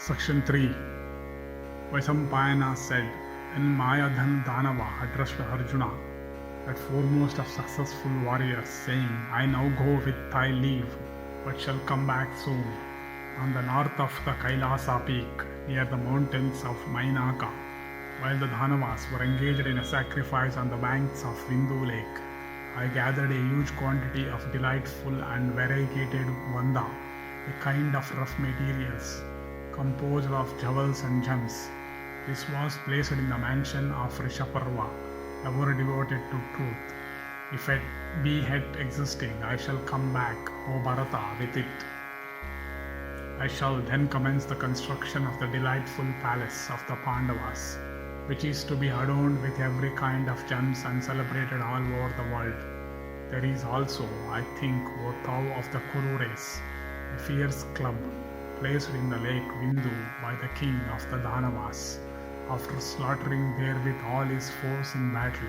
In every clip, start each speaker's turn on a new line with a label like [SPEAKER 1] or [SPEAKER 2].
[SPEAKER 1] Section 3. Vaisampayana said, in Maya Danava addressed Arjuna, that foremost of successful warriors, saying, I now go with thy leave, but shall come back soon. On the north of the Kailasa peak, near the mountains of Mainaka, while the Danavas were engaged in a sacrifice on the banks of Vindu lake, I gathered a huge quantity of delightful and variegated vanda, a kind of rough materials, composed of jewels and gems. This was placed in the mansion of Sabha Parva, ever devoted to truth. If it be yet existing, I shall come back, O Bharata, with it. I shall then commence the construction of the delightful palace of the Pandavas, which is to be adorned with every kind of gems and celebrated all over the world. There is also, I think, O thou of the Kuru race, a fierce club placed in the lake Vindu by the king of the Danavas, after slaughtering therewith all his foes in battle.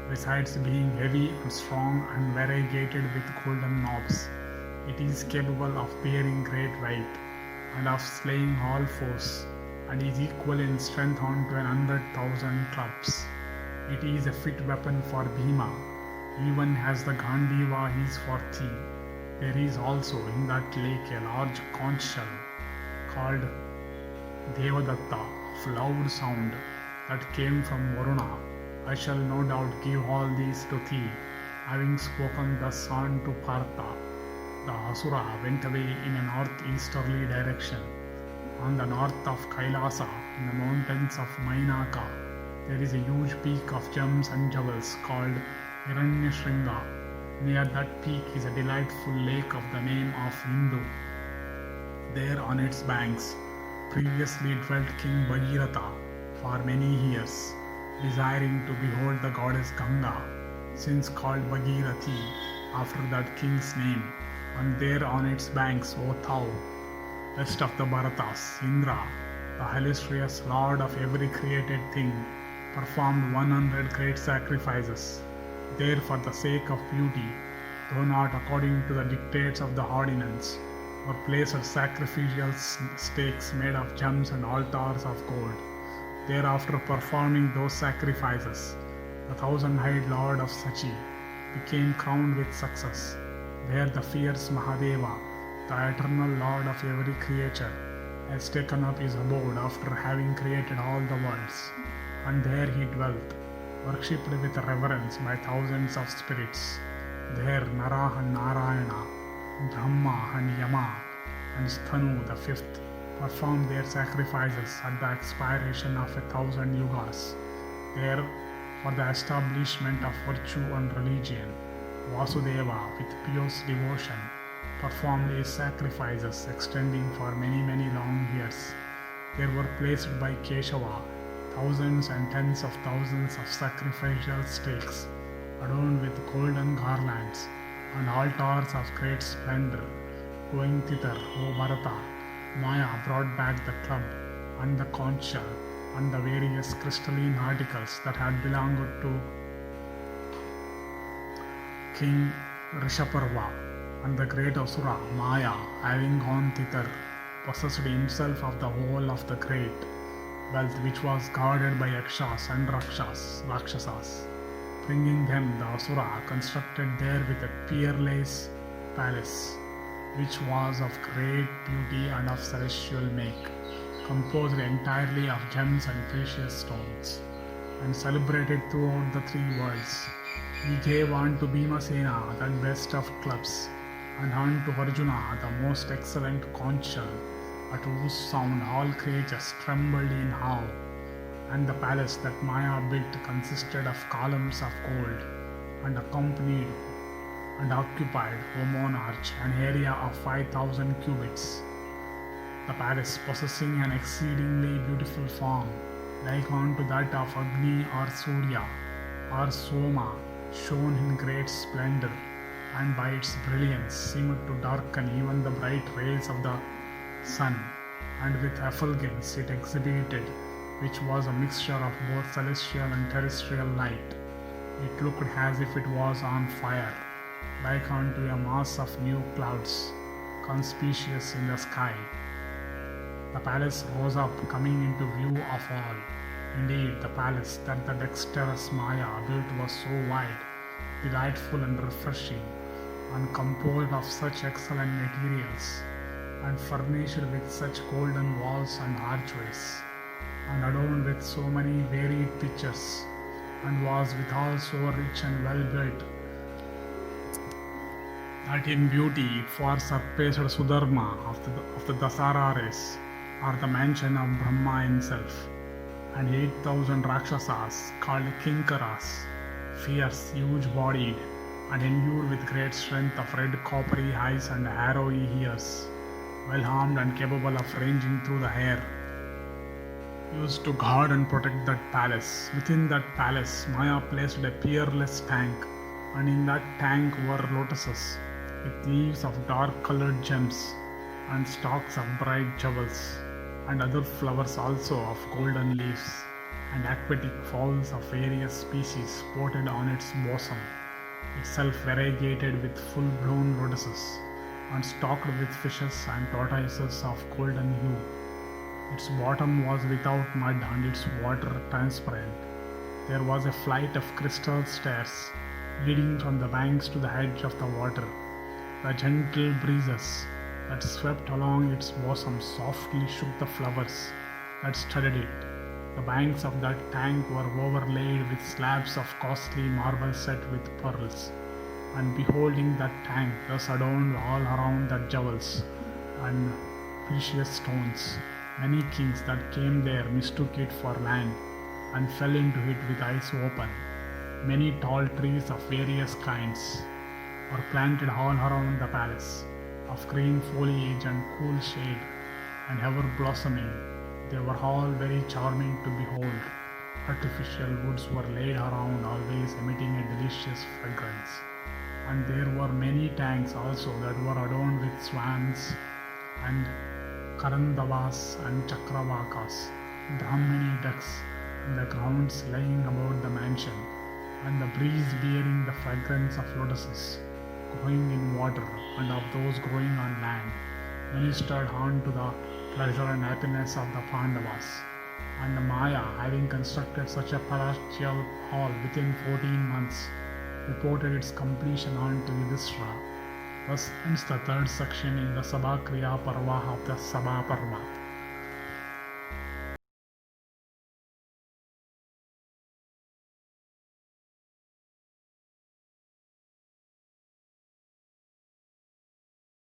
[SPEAKER 1] Besides being heavy and strong and variegated with golden knobs, it is capable of bearing great weight and of slaying all foes, and is equal in strength unto 100,000 clubs. It is a fit weapon for Bhima, even as the Gandiva is for thee. There is also in that lake a large conch shell called Devadatta of loud sound that came from Varuna. I shall no doubt give all these to thee. Having spoken thus unto Partha, the Asura went away in a northeasterly direction. On the north of Kailasa, in the mountains of Mainaka, there is a huge peak of gems and jewels called Hiranyashringa. Near that peak is a delightful lake of the name of Vindu. There on its banks previously dwelt King Bhagirath for many years, desiring to behold the goddess Ganga, since called Bhagirathi after that king's name. And there on its banks, O thou, rest of the Bharatas, Indra, the illustrious lord of every created thing, performed 100 great sacrifices. There, for the sake of beauty, though not according to the dictates of the ordinance, were placed sacrificial stakes made of gems and altars of gold. Thereafter, performing those sacrifices, the thousand-eyed lord of Sachi became crowned with success. There the fierce Mahadeva, the eternal lord of every creature, has taken up his abode after having created all the worlds, and there he dwelt, worshipped with reverence by thousands of spirits. There Nara and Narayana, Brahma and Yama, and Sthanu the fifth, performed their sacrifices at the expiration of 1,000 yugas. There, for the establishment of virtue and religion, Vasudeva, with pious devotion, performed his sacrifices extending for many long years. There were placed by Keshava thousands and tens of thousands of sacrificial stakes, adorned with golden garlands and altars of great splendor. Going thither, O Bharata, Maya brought back the club and the conch shell and the various crystalline articles that had belonged to King Rishaparva, and the great Asura Maya, having gone thither, possessed himself of the whole of the great wealth which was guarded by Yakshas and Rakshasas. Bringing them, the Asura constructed there with a peerless palace, which was of great beauty and of celestial make, composed entirely of gems and precious stones, and celebrated throughout the three worlds. He gave unto Bhimasena the best of clubs, and unto Arjuna the most excellent conch shell, at whose sound all creatures trembled in awe. And the palace that Maya built consisted of columns of gold, and accompanied and occupied, O monarch, an area of 5,000 cubits. The palace, possessing an exceedingly beautiful form, like unto that of Agni or Surya or Soma, shone in great splendor, and by its brilliance seemed to darken even the bright rays of the sun, and with effulgence it exhibited, which was a mixture of both celestial and terrestrial light. It looked as if it was on fire, like unto a mass of new clouds, conspicuous in the sky. The palace rose up, coming into view of all. Indeed, the palace that the dexterous Maya built was so wide, delightful and refreshing, and composed of such excellent materials, and furnished with such golden walls and archways, and adorned with so many varied pictures, and was withal so rich and well built, that in beauty it far surpassed Sudharma of the Dasara race, or the mansion of Brahma himself, and 8,000 Rakshasas, called Kinkaras, fierce, huge-bodied, and endued with great strength of red coppery eyes and arrowy ears, well armed and capable of ranging through the air, used to guard and protect that palace. Within that palace, Maya placed a peerless tank, and in that tank were lotuses, with leaves of dark-colored gems, and stalks of bright jewels, and other flowers also of golden leaves, and aquatic fowls of various species sported on its bosom, itself variegated with full-blown lotuses, and stocked with fishes and tortoises of golden hue. Its bottom was without mud and its water transparent. There was a flight of crystal stairs leading from the banks to the edge of the water. The gentle breezes that swept along its bosom softly shook the flowers that studded it. The banks of that tank were overlaid with slabs of costly marble set with pearls, and beholding that tank thus adorned all around the jewels and precious stones, many kings that came there mistook it for land, and fell into it with eyes open. Many tall trees of various kinds were planted all around the palace, of green foliage and cool shade, and ever blossoming. They were all very charming to behold. Artificial woods were laid around, always emitting a delicious fragrance. And there were many tanks also that were adorned with swans and Karandavas and Chakravakas, Brahmini ducks, and the grounds lying about the mansion, and the breeze bearing the fragrance of lotuses growing in water and of those growing on land, ministered on to the pleasure and happiness of the Pandavas. And Maya, having constructed such a palatial hall within 14 months, reported its completion on to Yudhishthira. Thus ends the third section in the Sabha-kriya Parva of the Sabha Parva.